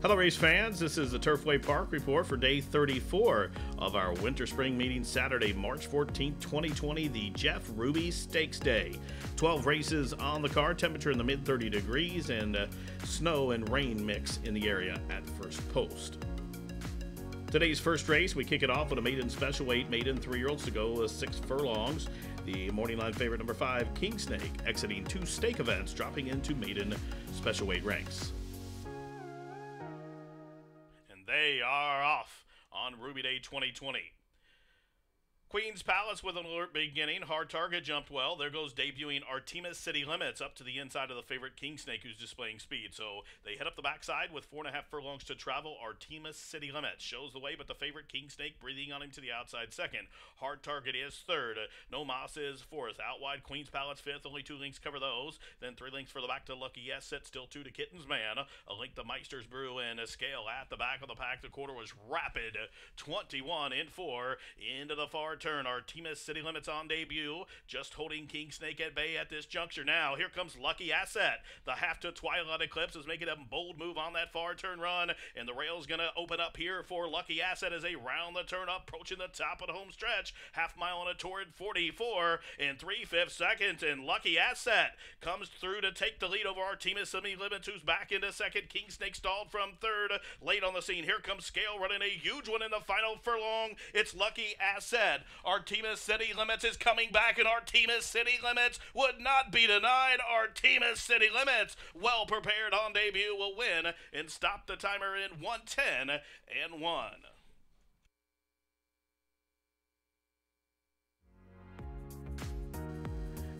Hello race fans, this is the Turfway Park Report for day 34 of our Winter Spring meeting Saturday, March 14th, 2020, the Jeff Ruby Stakes Day. 12 races on the card, temperature in the mid 30 degrees and snow and rain mix in the area at first post. Today's first race, we kick it off with a maiden special weight, maiden 3-year-olds to go 6 furlongs. The morning line favorite number 5, King Snake, exiting 2 stake events, dropping into maiden special weight ranks. They are off on Ruby Day 2020. Queen's Palace with an alert beginning. Hard Target jumped well. There goes debuting Artemis City Limits up to the inside of the favorite King Snake, who's displaying speed. So they head up the backside with 4.5 furlongs to travel. Artemis City Limits shows the way, but the favorite King Snake breathing on him to the outside second. Hard Target is third. No Mas is fourth. Out wide, Queen's Palace fifth. Only 2 lengths cover those. Then 3 lengths for the back to Lucky Yes. Set still 2 to Kitten's Man. A length to Meister's Brew and a Scale at the back of the pack. The quarter was rapid. 21 in 4 into the far turn. Artemis City Limits on debut, just holding King Snake at bay at this juncture. Now here comes Lucky Asset. The half to Twilight Eclipse is making a bold move on that far turn run, and the rail's gonna open up here for Lucky Asset as they round the turn up, approaching the top of the home stretch. Half mile on a torrid 44 in 3/5 seconds, and Lucky Asset comes through to take the lead over Artemis City Limits, who's back into second. King Snake stalled from third. Late on the scene, here comes Scale running a huge one in the final furlong. It's Lucky Asset. Artemis City Limits is coming back, and Artemis City Limits would not be denied. Artemis City Limits, well prepared on debut, will win and stop the timer in 1:10 and 1.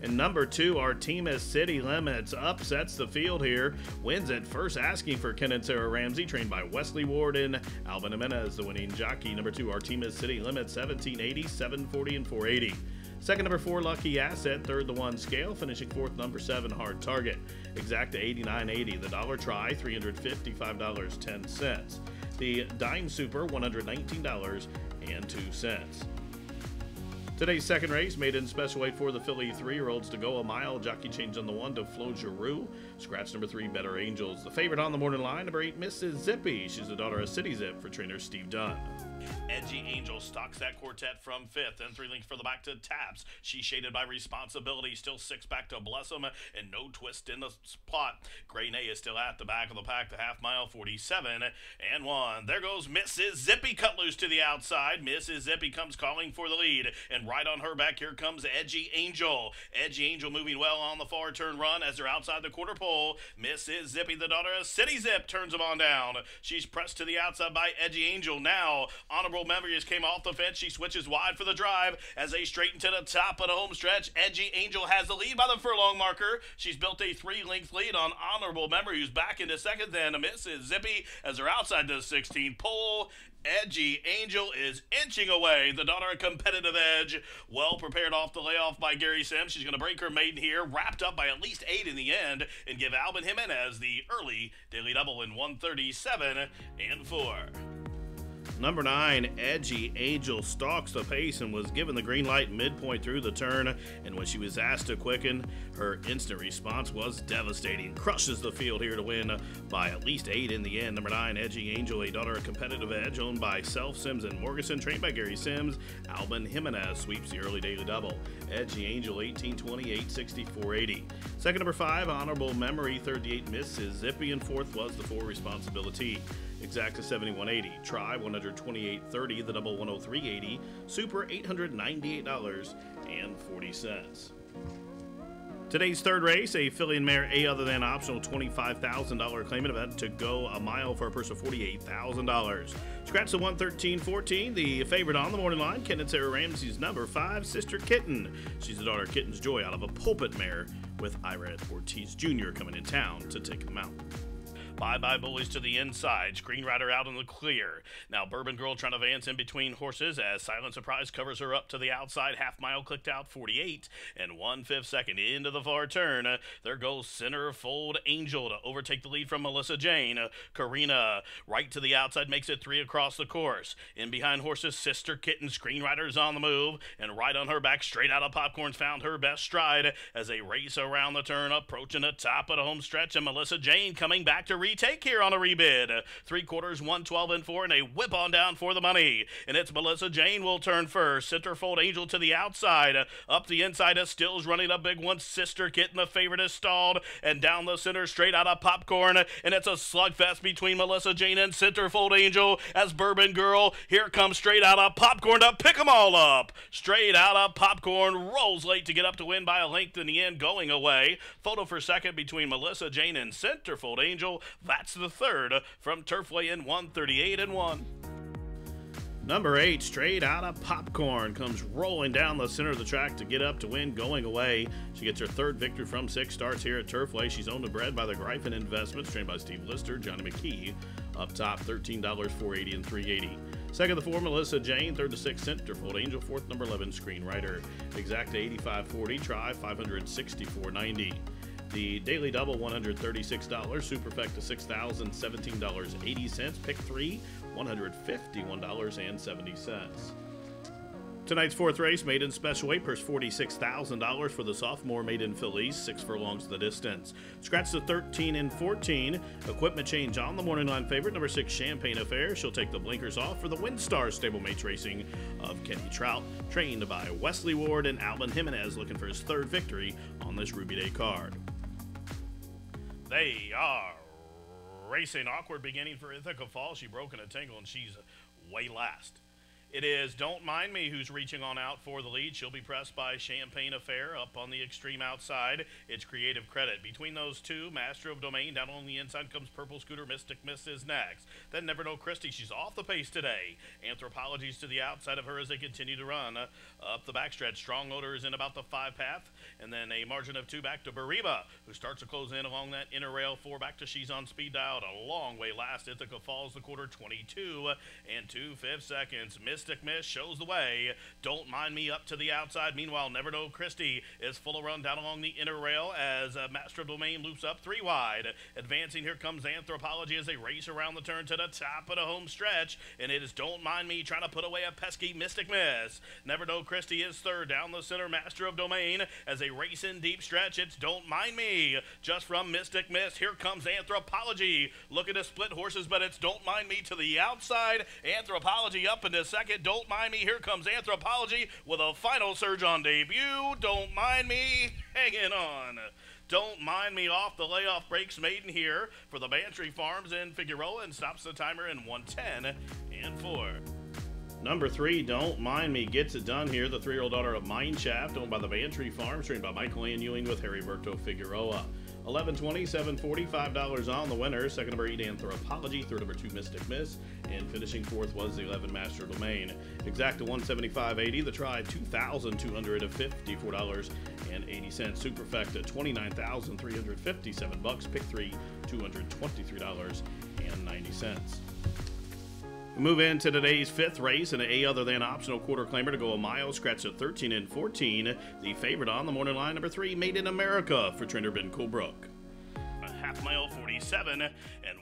And number 2, Artemis City Limits upsets the field here. Wins at first, asking for Ken and Sarah Ramsey, trained by Wesley Ward and Alvin Jimenez, the winning jockey. Number 2, Artemis City Limits, 1780, 740, and 480. Second, number 4, Lucky Asset. Third, the 1, Scale. Finishing fourth, number 7, Hard Target. Exact to 89.80. The dollar try, $355.10. The Dime Super, $119.02. Today's second race, maiden special weight for the filly 3-year-olds to go a mile. Jockey change on the 1 to Flo Giroux. Scratch number 3, Better Angels. The favorite on the morning line, number 8, Mrs. Zippy. She's the daughter of City Zip for trainer Steve Dunn. Edgy Angel stalks that quartet from 5th, and 3 lengths for the back to Taps. She's shaded by Responsibility, still 6 back to Blossom, and no twist in the plot. Grey Nay is still at the back of the pack, the half mile, 47 and 1. There goes Mrs. Zippy, cut loose to the outside. Mrs. Zippy comes calling for the lead, and right on her back, here comes Edgy Angel. Edgy Angel moving well on the far turn run as they're outside the quarter pole. Mrs. Zippy, the daughter of City Zip, turns them on down. She's pressed to the outside by Edgy Angel. Now, Honorable Memories came off the fence. She switches wide for the drive as they straighten to the top of the home stretch. Edgy Angel has the lead by the furlong marker. She's built a 3-length lead on Honorable Memory, who's back into second. Then Mrs. Zippy as they're outside the 16th pole. Edgy Angel is inching away. The daughter of Competitive Edge, well prepared off the layoff by Gary Sims. She's going to break her maiden here, wrapped up by at least 8 in the end, and give Alvin Jimenez the early daily double in 137 and 4. Number 9, Edgy Angel stalks the pace and was given the green light midpoint through the turn, and when she was asked to quicken, her instant response was devastating. Crushes the field here to win by at least 8 in the end. Number 9, Edgy Angel, a daughter of Competitive Edge, owned by Self, Sims, and Morganson, trained by Gary Sims. Alvin Jimenez sweeps the early daily double. Edgy Angel, 1820, 860, 480. Second, number 5, Honorable Memory, 38, Mrs. Zippy, and fourth was the 4, Responsibility. Exact to 71.80. Try 128.30. The double 103.80. Super $898.40. Today's third race, a filly and mare A other than optional $25,000 claimant event to go a mile for a purse of $48,000. Scratch the 113.14. The favorite on the morning line, Ken and Sarah Ramsey's number 5, Sister Kitten. She's the daughter of Kitten's Joy out of a pulpit mare with Irad Ortiz Jr. coming in town to take them out. Bye-bye Bullies to the inside. Screen Rider out in the clear. Now Bourbon Girl trying to advance in between horses as Silent Surprise covers her up to the outside. Half mile clicked out 48 and 1/5 second into the far turn. There goes Centerfold Angel to overtake the lead from Melissa Jane. Karina right to the outside makes it 3 across the course. In behind horses, Sister Kitten. Screen Rider's on the move, and right on her back, straight out of Popcorn's found her best stride as they race around the turn, approaching the top of the home stretch, and Melissa Jane coming back to retake here on a rebid. 3/4, 112 and 4, and a whip on down for the money. And it's Melissa Jane will turn first. Centerfold Angel to the outside. Up the inside is Stills running a big one. Sister Kitten, the favorite, is stalled. And down the center, straight out of Popcorn. And it's a slugfest between Melissa Jane and Centerfold Angel as Bourbon Girl here comes straight out of Popcorn to pick them all up. Straight out of Popcorn, rolls late to get up to win by a length in the end, going away. Photo for second between Melissa Jane and Centerfold Angel. That's the third from Turfway in 138 and 1. Number 8, Straight Out of Popcorn, comes rolling down the center of the track to get up to win, going away. She gets her third victory from 6 starts here at Turfway. She's owned and bred by the Gryphon Investments, trained by Steve Lister, Johnny McKee. Up top, $13, $480 and $380. Second to 4, Melissa Jane. Third to 6, Centerfold Angel. Fourth, number 11, Screenwriter. Exacta 85.40, try $564.90. The Daily Double, $136. Superfecta, $6,017.80. Pick 3, $151.70. Tonight's fourth race, maiden special weight, purse $46,000 for the sophomore maiden fillies, 6 furlongs the distance. Scratch the 13 and 14. Equipment change on the morning line favorite, number 6, Champagne Affair. She'll take the blinkers off for the Windstar stablemates racing of Kenny Trout, trained by Wesley Ward and Alvin Jimenez, looking for his third victory on this Ruby Day card. They are racing. Awkward beginning for Ithaca Falls. She broke in a tingle and she's way last. It is Don't Mind Me who's reaching on out for the lead. She'll be pressed by Champagne Affair up on the extreme outside. It's Creative Credit. Between those two, Master of Domain down on the inside comes Purple Scooter. Mystic Miss is next. Then Never Know Christie. She's off the pace today. Anthropologies to the outside of her as they continue to run. Up the backstretch, Strong Odor is in about the 5 path. And then a margin of 2 back to Bariba, who starts to close in along that inner rail. 4 back to She's on Speed Dial. A long way last. Ithaca Falls the quarter, 22 and 2/5 seconds. Mystic Miss shows the way. Don't Mind Me up to the outside. Meanwhile, Never Know Christie is full of run down along the inner rail as Master of Domain loops up 3 wide. Advancing, here comes Anthropology as they race around the turn to the top of the home stretch. And it is Don't Mind Me trying to put away a pesky Mystic Miss. Never Know Christie is third down the center. Master of Domain as they race in deep stretch. It's Don't Mind Me just from Mystic Miss. Here comes Anthropology looking to split horses, but it's Don't Mind Me to the outside. Anthropology up into second. Don't Mind Me. Here comes Anthropology with a final surge on debut. Don't Mind Me hanging on. Don't Mind Me off the layoff breaks maiden here for the Bantry Farms in Figueroa and stops the timer in 110 and 4. Number 3, Don't Mind Me, gets it done here. The 3-year-old daughter of Mineshaft, owned by the Bantry Farms, trained by Michael Ann Ewing with Harry Berto Figueroa. 11.20, 7.40, $5 on the winner. Second number 8, Anthropology. Third number 2, Mystic Miss. And finishing fourth was the 11, Master Domain. Exacta 175.80. The try, $2,254.80. Superfecta, $29,357. Pick 3, $223.90. Move into today's fifth race, and a other than optional quarter claimer to go a mile. Scratch at 13 and 14. The favorite on the morning line, number 3, Made in America for trainer Ben Colebrook. A half mile, 47 and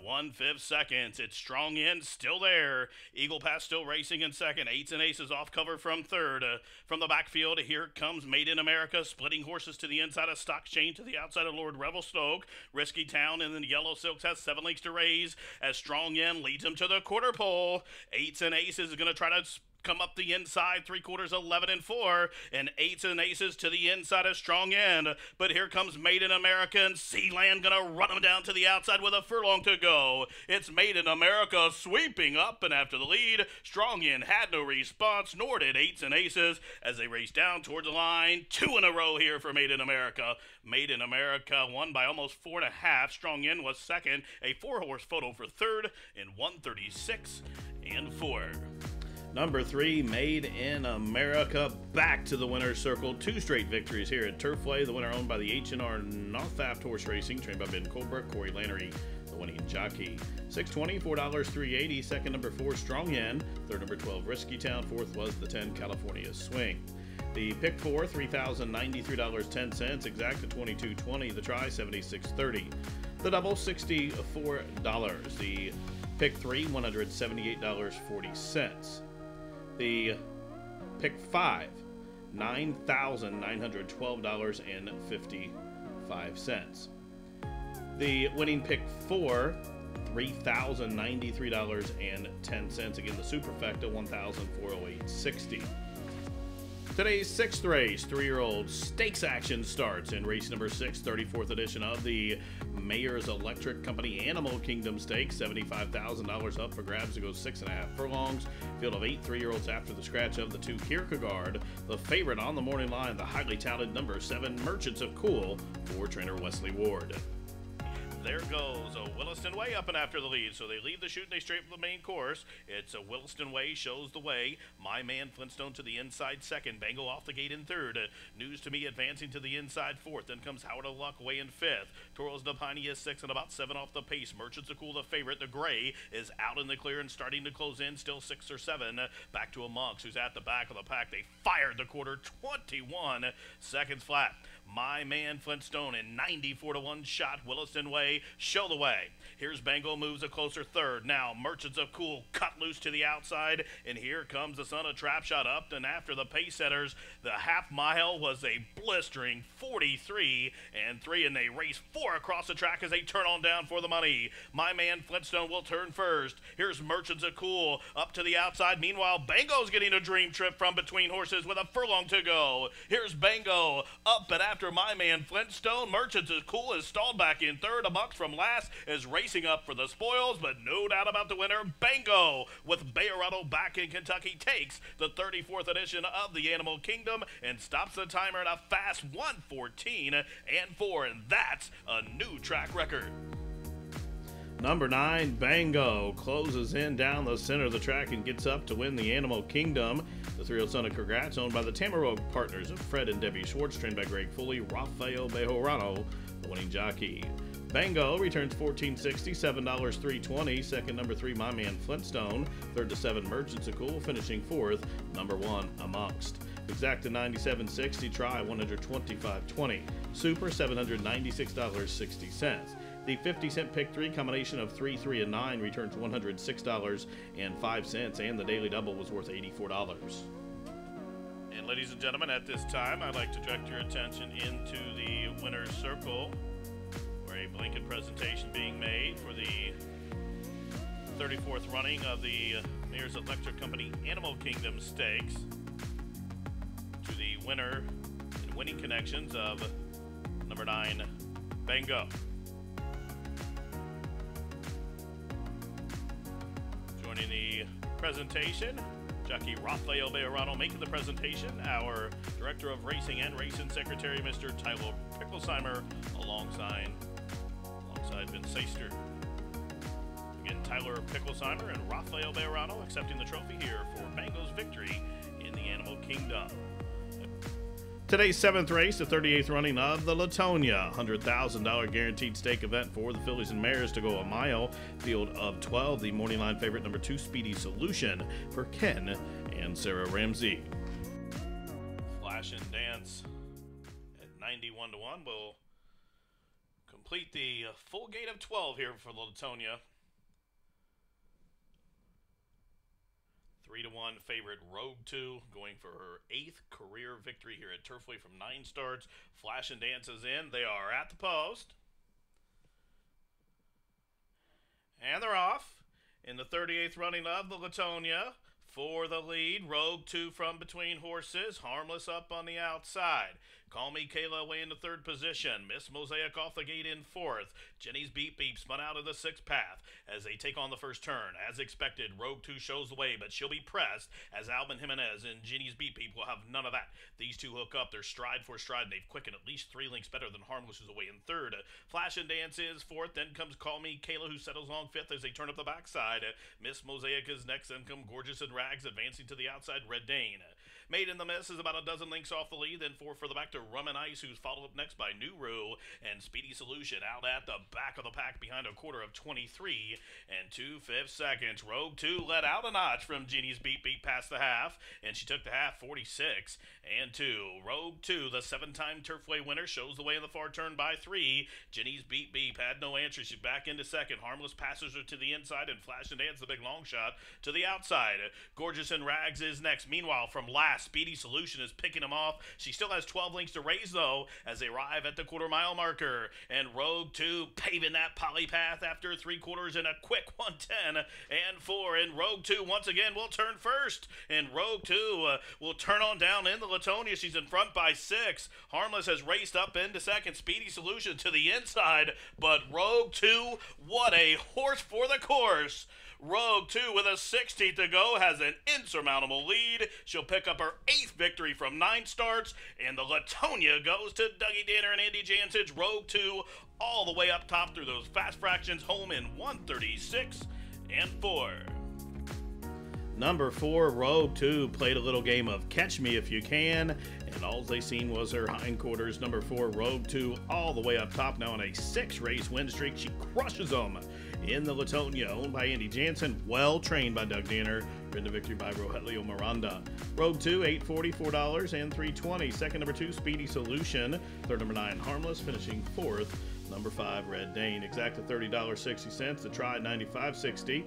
1/5 seconds. It's Strong In, still there. Eagle Pass still racing in second. Eights and Aces off cover from third. From the backfield, here comes Made in America, splitting horses to the inside of Stock Chain, to the outside of Lord Revelstoke. Risky Town and then Yellow Silks has 7 lengths to raise as Strong In leads him to the quarter pole. Eights and Aces is going to try to come up the inside, 3/4, 11 and 4, and Eights and Aces to the inside of Strong In. But here comes Made in America, and Sealand gonna run him down to the outside with a furlong to go. It's Made in America sweeping up and after the lead. Strong In had no response, nor did Eights and Aces as they race down toward the line. 2 in a row here for Made in America. Made in America won by almost 4.5. Strong In was second, a 4-horse photo for third in 136 and 4. Number 3, Made in America, back to the winner's circle. 2 straight victories here at Turfway. The winner owned by the H&R North Aft Horse Racing, trained by Ben Colebrook, Corey Lannery, the winning jockey. 6.20, $4, $3.80. Second, number 4, Strong In. Third, number 12, Risky Town. Fourth was the 10, California Swing. The pick 4, $3,093.10. Exacta 22.20. The try, $76.30. The double, $64. The pick 3, $178.40. The pick 5, $9,912.55. The winning pick 4, $3,093.10. Again, the Superfecta, $1,408.60. Today's sixth race, 3-year-old stakes action starts in race number 6, 34th edition of the Mayor's Electric Company Animal Kingdom Stakes. $75,000 up for grabs to go 6.5 furlongs. Field of 8 3-year-olds after the scratch of the 2 Kierkegaard. The favorite on the morning line, the highly touted number 7 Merchants of Cool for trainer Wesley Ward. There goes a Williston Way up and after the lead. So they leave the chute and they straight for the main course. It's a Williston Way shows the way. My Man Flintstone to the inside second. Bango off the gate in third. News to Me advancing to the inside fourth. Then comes Howard of Luck way in fifth. Toros de Piney is sixth and about 7 off the pace. Merchants of Cool the favorite. The gray is out in the clear and starting to close in. Still 6 or 7. Back to a Monks who's at the back of the pack. They fired the quarter 21 seconds flat. My Man Flintstone in 94 to 1 shot. Williston Way show the way. Here's Bango moves a closer third. Now Merchants of Cool cut loose to the outside, and here comes the son of Trap Shot up and after the pace setters. The half mile was a blistering 43 and 3, and they race 4 across the track as they turn on down for the money. My Man Flintstone will turn first. Here's Merchants of Cool up to the outside. Meanwhile, Bango's getting a dream trip from between horses with a furlong to go. Here's Bango up and after My Man Flintstone. Merchants of Cool is stalled back in third. Amongst from last is racing up for the spoils, but no doubt about the winner. Bango with Bayerotto back in Kentucky takes the 34th edition of the Animal Kingdom and stops the timer at a fast 1:14 and 4, and that's a new track record. Number 9, Bango, closes in down the center of the track and gets up to win the Animal Kingdom. The 3-year-old son of Congrats, owned by the Tamaro partners of Fred and Debbie Schwartz, trained by Greg Foley. Rafael Bejarano, the winning jockey. Bango returns $14.60, $7 $3.20. Second, number 3, My Man Flintstone. Third to 7, Merchants of Cool. Finishing fourth, number 1, Amongst. Exacta $97.60, Try $125.20. Super $796.60. The 50-cent pick 3 combination of 3, 3, and 9 returns $106.05, and the daily double was worth $84. And ladies and gentlemen, at this time, I'd like to direct your attention into the winner's circle, where a blanket presentation being made for the 34th running of the Mayor's Electric Company Animal Kingdom Stakes to the winner in winning connections of number 9, Bango. Joining the presentation, jockey Rafael Bejarano making the presentation, our Director of Racing and Racing Secretary, Mr. Tyler Picklesheimer, alongside Vince Seister. Again, Tyler Picklesheimer and Rafael Bejarano accepting the trophy here for Bango's victory in the Animal Kingdom. Today's 7th race, the 38th running of the Latonia. $100,000 guaranteed stake event for the fillies and mares to go a mile. Field of 12, the morning line favorite number 2, Speedy Solution for Ken and Sarah Ramsey. Flash and Dance at 91 to 1 will complete the full gate of 12 here for the Latonia. 3 to 1 favorite Rogue 2 going for her 8th career victory here at Turfway from 9 starts. Flash and Dance is in. They are at the post. And they're off in the 38th running of the Latonia. For the lead, Rogue 2 from between horses. Harmless up on the outside. Call Me Kayla away in the 3rd position. Miss Mosaic off the gate in 4th. Jenny's Beep Beep spun out of the 6th path as they take on the first turn. As expected, Rogue 2 shows the way, but she'll be pressed as Alvin Jimenez and Jenny's Beep Beep will have none of that. These two hook up. They're stride for stride, and they've quickened at least 3 lengths better than Harmless, who's away in 3rd. Flash and Dance is 4th. Then comes Call Me Kayla, who settles on 5th as they turn up the backside. Miss Mosaic is next. Then come Gorgeous and Rags advancing to the outside. Red Dane. Made in the Miss is about a dozen lengths off the lead, then 4 further back to Rum and Ice, who's followed up next by New Rue, and Speedy Solution out at the back of the pack behind a quarter of 23 and 2/5 seconds. Rogue 2 let out a notch from Jeannie's Beep Beep past the half, and she took the half 46 and 2. Rogue 2, the 7-time Turfway winner, shows the way in the far turn by 3. Jeannie's Beep Beep had no answer. She's back into second. Harmless passes her to the inside, and Flash and Dance, the big long shot, to the outside. Gorgeous and Rags is next. Meanwhile, from last fast. Speedy Solution is picking them off. She still has 12 lengths to raise, though, as they arrive at the quarter-mile marker. And Rogue 2 paving that poly path after 3/4 in a quick 1:10 and 4. And Rogue 2 once again will turn first. And Rogue 2 will turn on down in the Latonia. She's in front by 6. Harmless has raced up into second. Speedy Solution to the inside. But Rogue 2, what a horse for the course. Rogue 2 with a 60 to go has an insurmountable lead. She'll pick up her 8th victory from 9 starts, and the Latonia goes to Dougie Danner and Andy Jansen's Rogue 2 all the way up top through those fast fractions, home in 136 and 4. Number 4, Rogue 2, played a little game of Catch Me If You Can, and all they seen was her hindquarters. Number 4, Rogue 2, all the way up top, now on a 6-race win streak. She crushes them in the Latonia, owned by Andy Jansen, well trained by Doug Danner. Ridden to victory by Rogelio Miranda. Rogue 2, $840, $4 and $320. Second, number 2, Speedy Solution. Third, number 9, Harmless, finishing 4th. Number 5, Red Dane, exact at $30.60. The try, $95.60.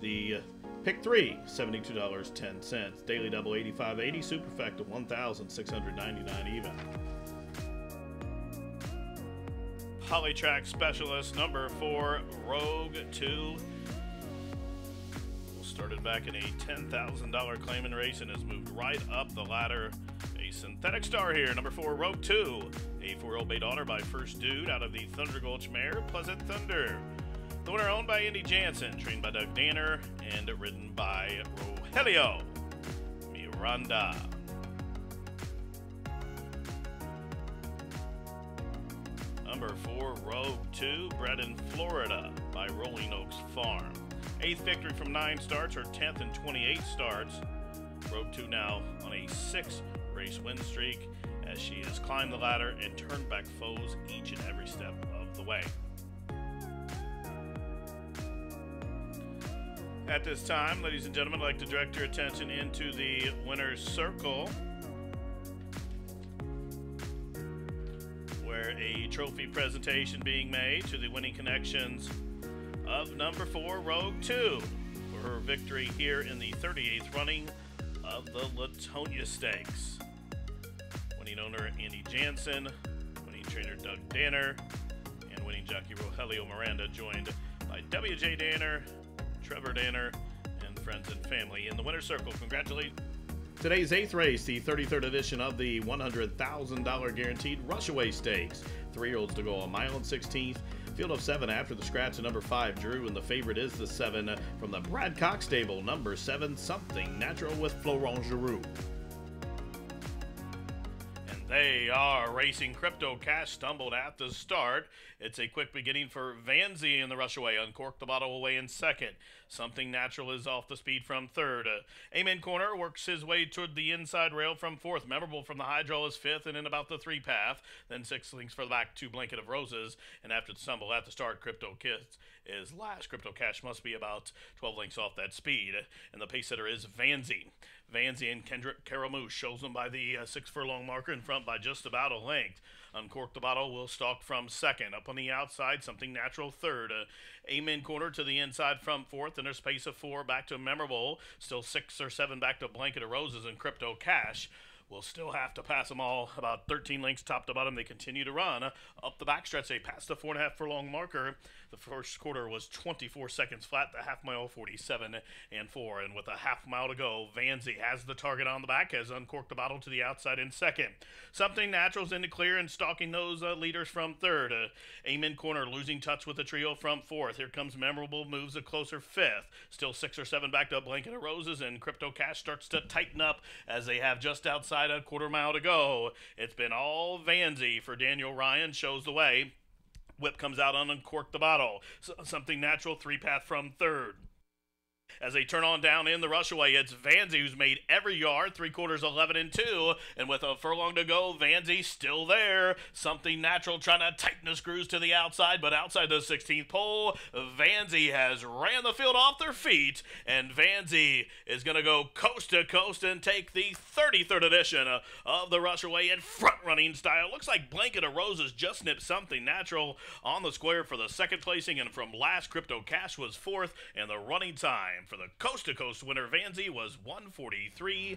The pick 3, $72.10. Daily double, $85.80. Superfecta, $1,699 even. Polytrack Specialist number 4, Rogue 2. Started back in a $10,000 claiming race and has moved right up the ladder. A synthetic star here, number 4, Rogue 2. A 4-year-old bay daughter by First Dude out of the Thunder Gulch mare, Pleasant Thunder. The winner owned by Andy Jansen, trained by Doug Danner, and ridden by Rogelio Miranda. Number 4, Rogue 2, bred in Florida by Rolling Oaks Farm. 8th victory from 9 starts, her 10th and 28th starts. Rogue 2 now on a 6-race win streak as she has climbed the ladder and turned back foes each and every step of the way. At this time, ladies and gentlemen, I'd like to direct your attention into the winner's circle, where a trophy presentation being made to the winning connections of number 4, Rogue 2, for her victory here in the 38th running of the Latonia Stakes. Winning owner Andy Jansen, winning trainer Doug Danner, and winning jockey Rogelio Miranda, joined by W.J. Danner, Trevor Danner, and friends and family in the winner's circle. Congratulations. Today's 8th race, the 33rd edition of the $100,000 guaranteed Rushaway Stakes. 3-year-olds to go a mile and 16th. Field of 7 after the scratch of number 5, Drew, and the favorite is the 7 from the Brad Cox stable, number 7, Something Natural with Florent Giroux. They are racing. Crypto Cash stumbled at the start. It's a quick beginning for Vanzi in the rushaway. Uncorked the bottle away in second. Something Natural is off the speed from third. Amen Corner works his way toward the inside rail from fourth. Memorable from the high draw is fifth and in about the 3 path. Then 6 links for the back, 2 Blanket of Roses. And after the stumble at the start, Crypto Kiss is last. Crypto Cash must be about 12 lengths off that speed. And the pace setter is Vanzi. Vanzi and Kendrick Caramouche shows them by the 6 furlong marker in front by just about a length. Uncork the Bottle will stalk from second. Up on the outside, Something Natural third. Amen Corner to the inside from fourth, and there's pace of 4 back to Memorable. Still 6 or 7 back to Blanket of Roses and Crypto Cash. We'll still have to pass them all about 13 lengths top to bottom. They continue to run up the backstretch. They passed the 4.5 furlong marker. The first quarter was 24 seconds flat. The half mile 47 and 4. And with a half mile to go, Vanzi has the target on the back, has Uncorked the Bottle to the outside in second. Something Natural's in the clear and stalking those leaders from third. Amen Corner losing touch with the trio from fourth. Here comes Memorable, moves a closer fifth. Still 6 or 7 back to Blanket of Roses, and Crypto Cash starts to tighten up as they have just outside a quarter mile to go. It's been all Vanzi for Daniel Ryan, shows the way. Whip comes out on Uncorked the Bottle. Something Natural 3 path from third. As they turn on down in the rushaway, it's Vanzi who's made every yard, 3/4 11 and 2, and with a furlong to go, Vanzi still there. Something Natural trying to tighten the screws to the outside, but outside the 16th pole, Vanzi has ran the field off their feet, and Vanzi is going to go coast to coast and take the 33rd edition of the rushaway in front-running style. Looks like Blanket of Roses just nipped Something Natural on the square for the second placing, and from last, Crypto Cash was fourth, and the running time And for the coast-to-coast winner, Vanzy was 143-4.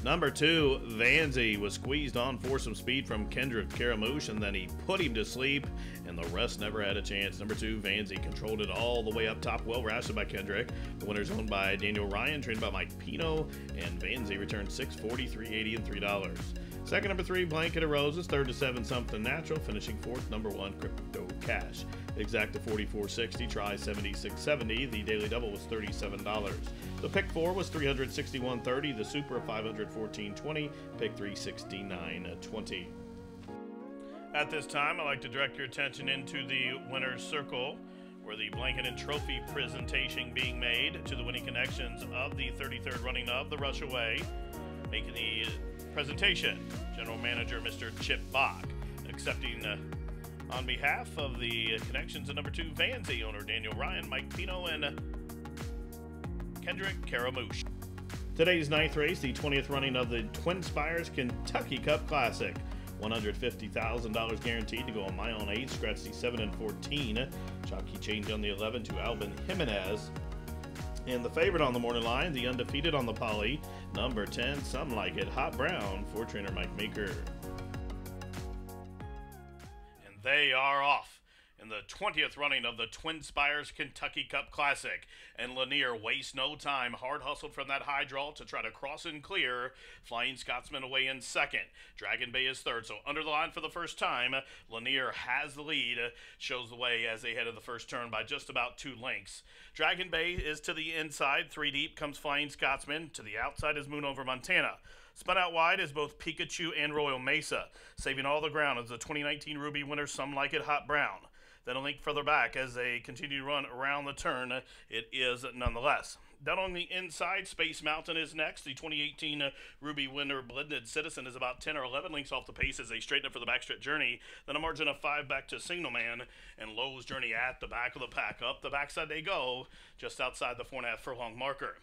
Number 2, Vanzy was squeezed on for some speed from Kendrick Caramouche, and then he put him to sleep, and the rest never had a chance. Number 2, Vanzy controlled it all the way up top, well wrestled by Kendrick. The winner's owned by Daniel Ryan, trained by Mike Pino, and Vanzy returned $640, $380, and $3. Second, number 3, Blanket of Roses. Third to 7, Something Natural. Finishing fourth, number 1, Crypto Cash. Exact to 44.60, try 76.70. The daily double was $37. The pick 4 was 361.30. The super 514.20. Pick 369.20. At this time, I'd like to direct your attention into the winner's circle, where the blanket and trophy presentation being made to the winning connections of the 33rd running of the Rushaway. Making the presentation, General Manager Mr. Chip Bach. Accepting on behalf of the connections of number 2, Vanzy, owner Daniel Ryan, Mike Pino, and Kendrick Caramouche. Today's 9th race, the 20th running of the Twin Spires Kentucky Cup Classic. $150,000 guaranteed to go a mile and 8. Scratch the 7 and 14. Jockey change on the 11 to Alvin Jimenez. And the favorite on the morning line, the undefeated on the poly, number 10, Some Like It, Hot Brown, for trainer Mike Maker. And they are off in the 20th running of the Twin Spires Kentucky Cup Classic. And Lanier wastes no time, hard hustled from that high draw to try to cross and clear. Flying Scotsman away in second. Dragon Bay is third, so under the line for the first time. Lanier has the lead, shows the way as they head to the first turn by just about 2 lengths. Dragon Bay is to the inside, 3 deep comes Flying Scotsman. To the outside is Moon Over Montana. Spun out wide is both Pikachu and Royal Mesa. Saving all the ground is the 2019 Ruby winner, Some Like It, Hot Brown. Then a link further back as they continue to run around the turn, it is Nonetheless. Down on the inside, Space Mountain is next. The 2018 Ruby winner, Blended Citizen, is about 10 or 11 lengths off the pace as they straighten up for the backstretch journey. Then a margin of 5 back to Signal Man, and Lowe's Journey at the back of the pack. Up the backside they go, just outside the 4.5 furlong marker.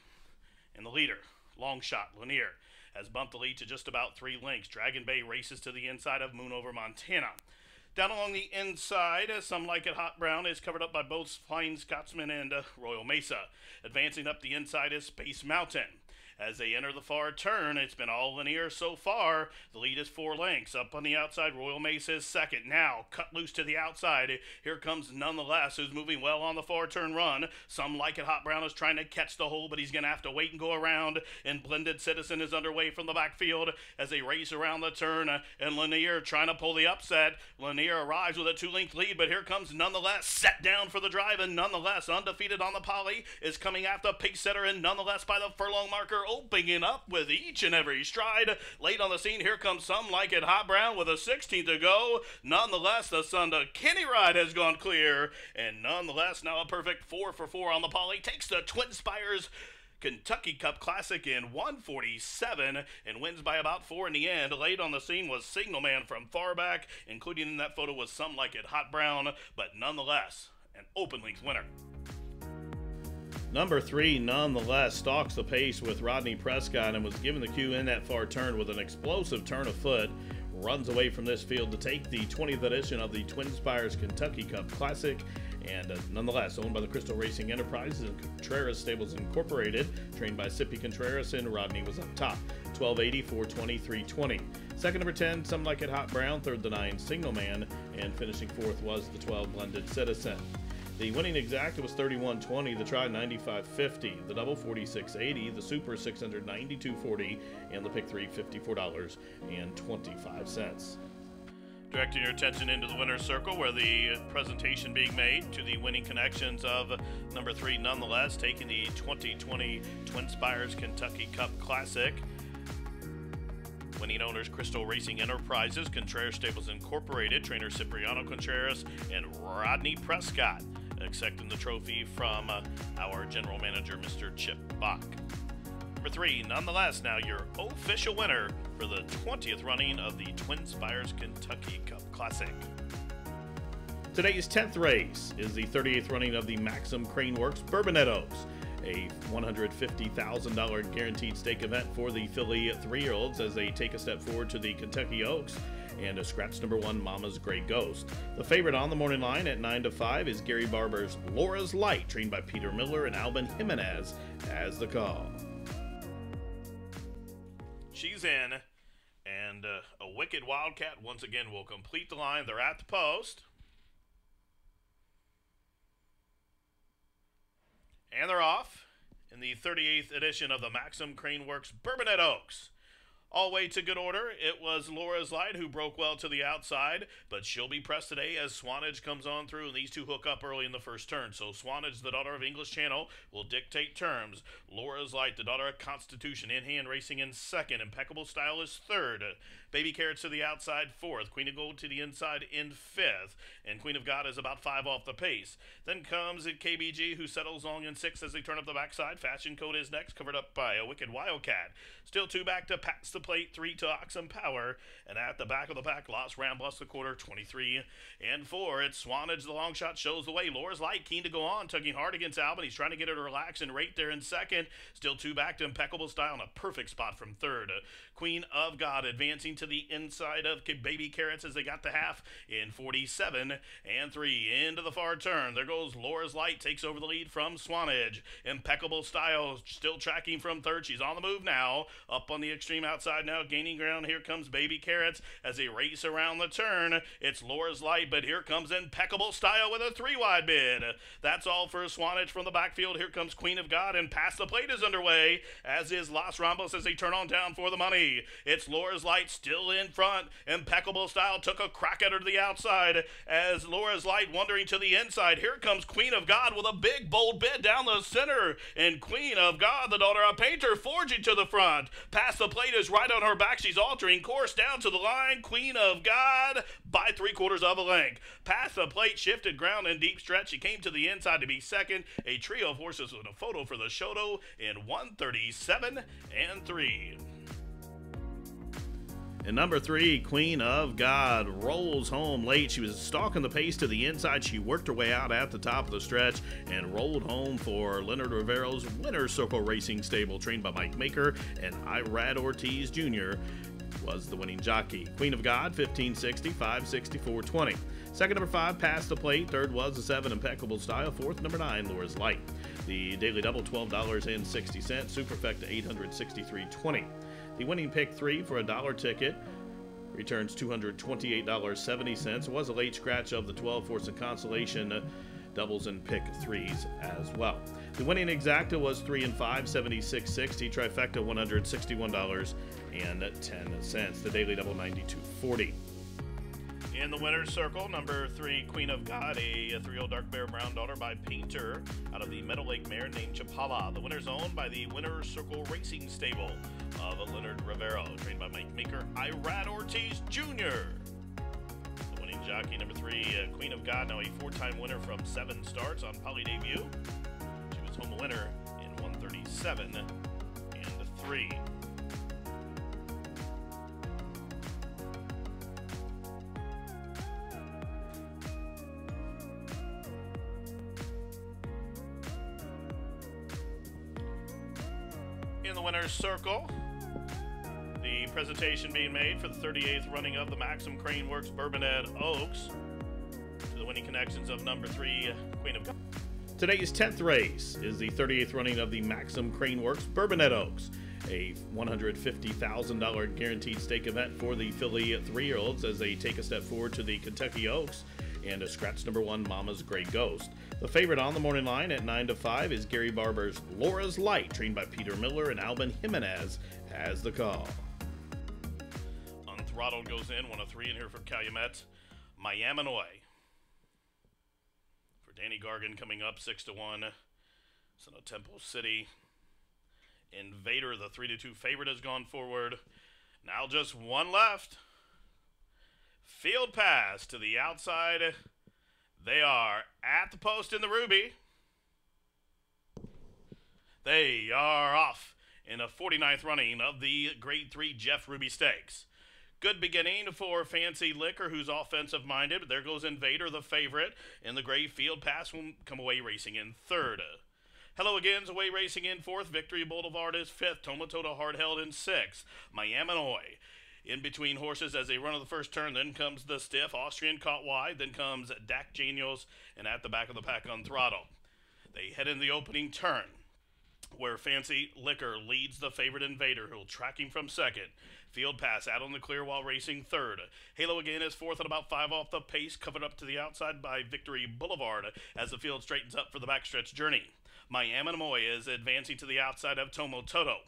And the leader, Long Shot Lanier, has bumped the lead to just about 3 lengths. Dragon Bay races to the inside of Moon Over Montana. Down along the inside, Some Like It, Hot Brown is covered up by both Flying Scotsman and Royal Mesa. Advancing up the inside is Space Mountain. As they enter the far turn, it's been all linear so far. The lead is 4 lengths. Up on the outside, Royal Mesa is second. Now, cut loose to the outside. Here comes Nonetheless, who's moving well on the far turn run. Some Like It, Hot Brown is trying to catch the hole, but he's going to have to wait and go around. And Blended Citizen is underway from the backfield as they race around the turn. And Lanier trying to pull the upset. Lanier arrives with a 2-length lead, but here comes Nonetheless, set down for the drive. And Nonetheless, undefeated on the poly, is coming after Pace Setter, and Nonetheless by the furlong marker, opening up with each and every stride. Late on the scene, here comes Some Like It, Hot Brown with a 16th to go. Nonetheless, the Sunda Kenny ride has gone clear, and Nonetheless, now a perfect 4 for 4 on the poly, takes the Twin Spires Kentucky Cup Classic in 147 and wins by about 4 in the end. Late on the scene was Signal Man from far back, including in that photo was Some Like It, Hot Brown, but Nonetheless, an open length winner. Number 3, Nonetheless, stalks the pace with Rodney Prescott and was given the cue in that far turn with an explosive turn of foot. Runs away from this field to take the 20th edition of the Twin Spires Kentucky Cup Classic. And Nonetheless, owned by the Crystal Racing Enterprises and Contreras Stables Incorporated, trained by Sippy Contreras, and Rodney was up top. 1280, 420, 320. Second, number 10, Some Like It, Hot Brown. Third, the 9, Signal Man. And finishing fourth was the 12, Blended Citizen. The winning exact was 31.20, the try 95.50, the double 46.80, the super 692.40, and the pick 3 $54.25. Directing your attention into the winner's circle, where the presentation being made to the winning connections of number 3, Nonetheless, taking the 2020 Twin Spires Kentucky Cup Classic. Winning owners Crystal Racing Enterprises, Contreras Stables Incorporated, trainer Cipriano Contreras, and Rodney Prescott. Accepting the trophy from our general manager, Mr. Chip Bach. Number 3, Nonetheless, now your official winner for the 20th running of the Twin Spires Kentucky Cup Classic. Today's 10th race is the 38th running of the Maxim Crane Works Bourbonettos, a $150,000 guaranteed stake event for the filly 3-year-olds as they take a step forward to the Kentucky Oaks. and a scratch number 1, Mama's Gray Ghost. The favorite on the morning line at 9 to 5 is Gary Barber's Laura's Light, trained by Peter Miller and Alvin Jimenez as the call. She's in, and a Wicked Wildcat once again will complete the line. They're at the post. And they're off in the 38th edition of the Maxim Crane Works Bourbonette Oaks. All way to good order. It was Laura's Light who broke well to the outside, but she'll be pressed today as Swanage comes on through, and these two hook up early in the first turn. So Swanage, the daughter of English Channel, will dictate terms. Laura's Light, the daughter of Constitution, in hand racing in second. Impeccable Style is third. Baby Carrots to the outside fourth. Queen of Gold to the inside in fifth. And Queen of God is about 5 off the pace. Then comes KBG, who settles long in sixth as they turn up the backside. Fashion Code is next, covered up by a Wicked Wildcat. Still 2 back to Pass the Plate, 3 to Oxen Power. And at the back of the pack, Los Ramblas the quarter, 23 and 4. It's Swanage, the long shot, shows the way. Laura's Light keen to go on, tugging hard against Alvin. He's trying to get her to relax and rate there in second. Still 2 back to Impeccable Style in a perfect spot from third. Queen of God advancing to the inside of Baby Carrots as they got the half in 47 and 3. Into the far turn. There goes Laura's Light, takes over the lead from Swanage. Impeccable Style still tracking from third. She's on the move now. Up on the extreme outside now, gaining ground. Here comes Baby Carrots as they race around the turn. It's Laura's Light, but here comes Impeccable Style with a 3-wide bid. That's all for Swanage from the backfield. Here comes Queen of God, and Pass the Plate is underway, as is Los Rambos as they turn on down for the money. It's Laura's Light still in front. Impeccable Style took a crack at her to the outside as Laura's Light wandering to the inside. Here comes Queen of God with a big bold bid down the center, and Queen of God, the daughter of Painter, forging to the front. Pass the Plate is right on her back. She's altering course down to the line. Queen of God by 3/4 of a length. Pass the Plate shifted ground in deep stretch. She came to the inside to be second. A trio of horses with a photo for the Shoto in 137 and 3. And number 3, Queen of God, rolls home late. She was stalking the pace to the inside. She worked her way out at the top of the stretch and rolled home for Leonard Rivero's Winner's Circle Racing Stable, trained by Mike Maker, and Irad Ortiz Jr. was the winning jockey. Queen of God, 1560, 564.20. Second, number 5, Pass the Plate. Third was the 7, Impeccable Style. Fourth, number 9, Laura's Light. The Daily Double, $12.60. Superfecta, $863.20. The winning pick 3 for a $1 ticket returns $228.70. It was a late scratch of the 12 for some consolation doubles and pick 3s as well. The winning exacta was 3 and 5, $76.60. Trifecta, $161.10. The Daily Double, $92.40. In the winner's circle, number 3, Queen of God, a 3-year-old dark bear brown daughter by Painter out of the Meadow Lake mare named Chapala. The winner's owned by the Winner's Circle Racing Stable of Leonard Rivero, trained by Mike Maker, Irad Ortiz Jr. The winning jockey, number 3, Queen of God, now a 4-time winner from 7 starts on poly debut. She was home winner in 137 and 3. In the winner's circle, the presentation being made for the 38th running of the Maxim Crane Works Bourbonette Oaks to the winning connections of number 3, Queen of God. Today's 10th race is the 38th running of the Maxim Crane Works Bourbonette Oaks, a $150,000 guaranteed stake event for the Philly 3-year-olds as they take a step forward to the Kentucky Oaks, and a scratch number 1, Mama's Gray Ghost. The favorite on the morning line at 9 to 5 is Gary Barber's Laura's Light, trained by Peter Miller and Alvin Jimenez as the call. Unthrottled goes in, 103 in here for Calumet. Miaminoy. For Danny Gargan coming up 6 to 1. Son of Temple City. Invader, the 3 to 2 favorite, has gone forward. Now just one left. Field pass to the outside. They are at the post in the Ruby. They are off in a 49th running of the Grade 3 Jeff Ruby Stakes. Good beginning for Fancy Liquor, who's offensive-minded. But there goes Invader, the favorite. In the gray field pass will come away racing in third. Hello Again's away racing in fourth. Victory Boulevard is fifth. Tomatoda Hard Held in sixth. Miaminoy In between horses as they run of the first turn, then comes the stiff Austrian caught wide, then comes Dak Janios, and at the back of the pack on throttle. They head in the opening turn, where Fancy Liquor leads the favorite Invader, who'll track him from second. Field Pass out on the clear while racing third. Halo again is fourth at about 5 off the pace, covered up to the outside by Victory Boulevard as the field straightens up for the backstretch journey. Miami Moy is advancing to the outside of Tomo Toto.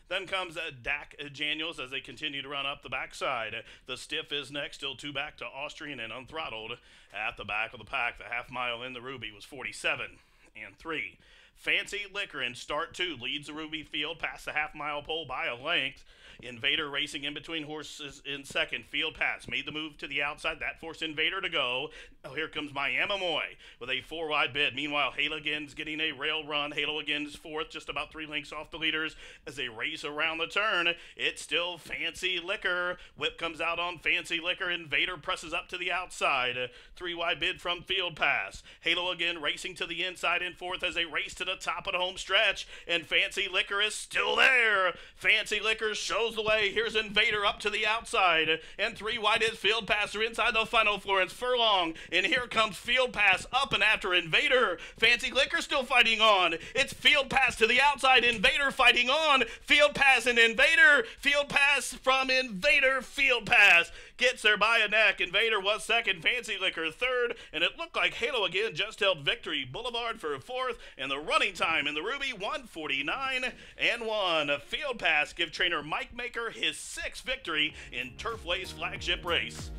Then comes Dak Janiels as they continue to run up the backside. The stiff is next, still 2 back to Austrian and Unthrottled. At the back of the pack, the half mile in the Ruby was 47-3. Fancy Liquor in start 2 leads the Ruby field past the half-mile pole by a length. Invader racing in between horses in second. Field Pass made the move to the outside. That forced Invader to go. Now here comes Miami Moy with a 4-wide bid. Meanwhile, Halo again's getting a rail run. Halo again's fourth, just about 3 lengths off the leaders as they race around the turn. It's still Fancy Liquor. Whip comes out on Fancy Liquor. Invader presses up to the outside. 3-wide bid from Field Pass. Halo again racing to the inside in fourth as they race to the top of the home stretch. And Fancy Liquor is still there. Fancy Liquor shows the way. Here's Invader up to the outside, and 3 wide is Field Pass. They're inside the final Florence Furlong, and here comes Field Pass up and after Invader. Fancy Liquor still fighting on. It's Field Pass to the outside, Invader fighting on. Field Pass and Invader. Field Pass from Invader. Field Pass gets there by a neck. Invader was second, Fancy Liquor third, and it looked like Halo again just held Victory Boulevard for fourth, and the running time in the Ruby 1:49.1. Field Pass give trainer Mike Maker his 6th victory in Turfway's flagship race.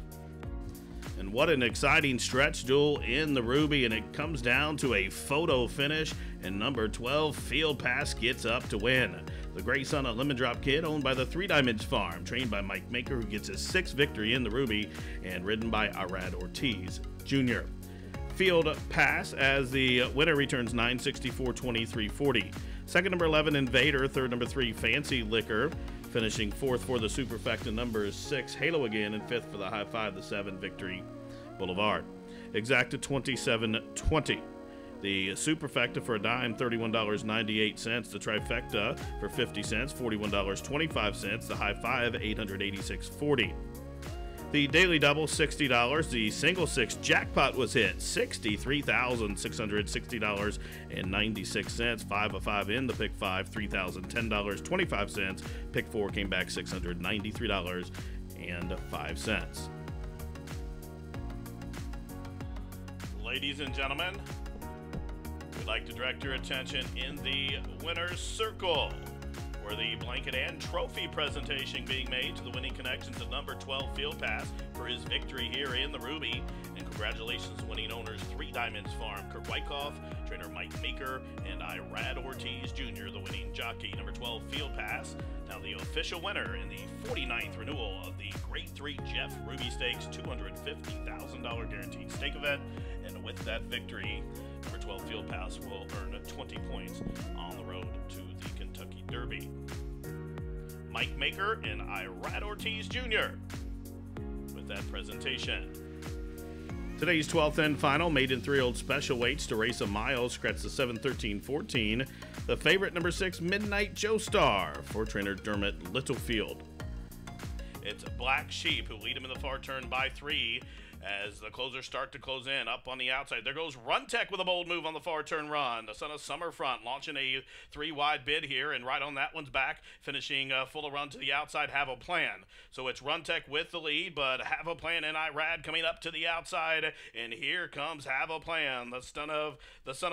And what an exciting stretch duel in the Ruby, and it comes down to a photo finish, and number 12 Field Pass gets up to win. The Gray Son of Lemon Drop Kid, owned by the Three Diamonds Farm, trained by Mike Maker, who gets his 6th victory in the Ruby, and ridden by Arad Ortiz Jr. Field Pass as the winner returns 964.2340. Second, number 11 Invader. Third, number 3 Fancy Liquor. Finishing fourth for the Superfecta, number 6 Halo again, and fifth for the High Five, the 7 Victory Boulevard. Exacta 27.20. The Superfecta for a dime, $31.98. The Trifecta for 50 cents, $41.25. The High Five, $886.40. The Daily Double, $60. The Single Six Jackpot was hit, $63,660.96. 5 of 5 in the Pick 5, $3,010.25. Pick 4 came back $693.05. Ladies and gentlemen, we'd like to direct your attention in the winner's circle, where the blanket and trophy presentation being made to the winning connections of number 12 Field Pass for his victory here in the Ruby. And congratulations to winning owners Three Diamonds Farm, Kurt Wyckoff, trainer Mike Maker, and Irad Ortiz Jr., the winning jockey. Number 12 Field Pass, now the official winner in the 49th renewal of the Grade 3 Jeff Ruby Stakes $250,000 guaranteed stake event. And with that victory, number 12 Field Pass will earn 20 points on the road to the Kentucky Derby. Mike Maker and Irad Ortiz Jr. with that presentation. Today's 12th and final maiden 3-year-old special weights to race a mile scratch the 7:13.14. The favorite, number 6 Midnight Joestar for trainer Dermot Littlefield. It's Black Sheep who lead him in the far turn by 3. As the closers start to close in, up on the outside, there goes Run Tech with a bold move on the far turn run. The son of Summerfront launching a 3-wide bid here, and right on that one's back, finishing full of run to the outside, Have a Plan. So it's Run Tech with the lead, but Have a Plan and Irad coming up to the outside, and here comes Have a Plan. The son of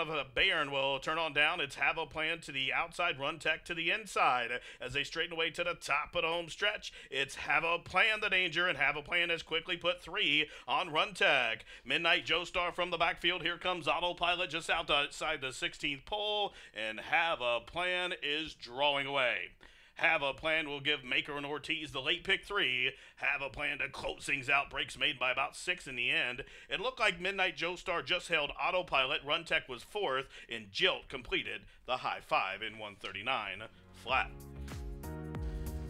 a Bayern will turn on down. It's Have a Plan to the outside, Run Tech to the inside. As they straighten away to the top of the home stretch, it's Have a Plan the danger, and Have a Plan has quickly put 3 on Run Tech. Midnight Joestar from the backfield. Here comes Autopilot just outside the 16th pole, and Have a Plan is drawing away. Have a Plan will give Maker and Ortiz the late pick 3. Have a Plan to close things out. Breaks made by about 6 in the end. It looked like Midnight Joestar just held Autopilot. Run Tech was 4th, and Jilt completed the High Five in 1:39 flat.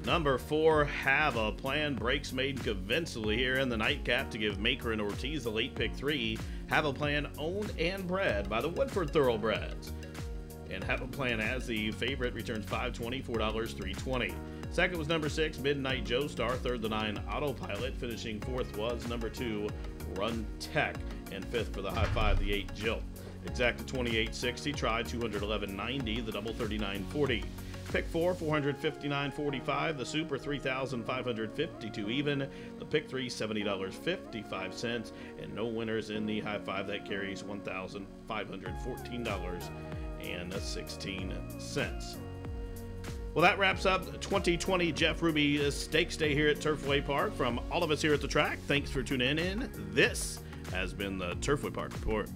Number 4, Have a Plan, breaks made convincingly here in the nightcap to give Maker and Ortiz the late pick 3. Have a Plan owned and bred by the Woodford Thoroughbreds. And Have a Plan as the favorite returns $5.20, $4.320. Second was number 6, Midnight Joe Star. Third, the 9, Autopilot. Finishing fourth was number 2, Run Tech. And fifth for the high five, the 8, Jill. Exacta 2860, try 211.90, the double 39.40. Pick 4, 459.45, the super 3,552 even, the pick 3, $70.55, and no winners in the high five. That carries $1,514.16. Well, that wraps up 2020 Jeff Ruby Stakes Day here at Turfway Park. From all of us here at the track, thanks for tuning in. This has been the Turfway Park Report.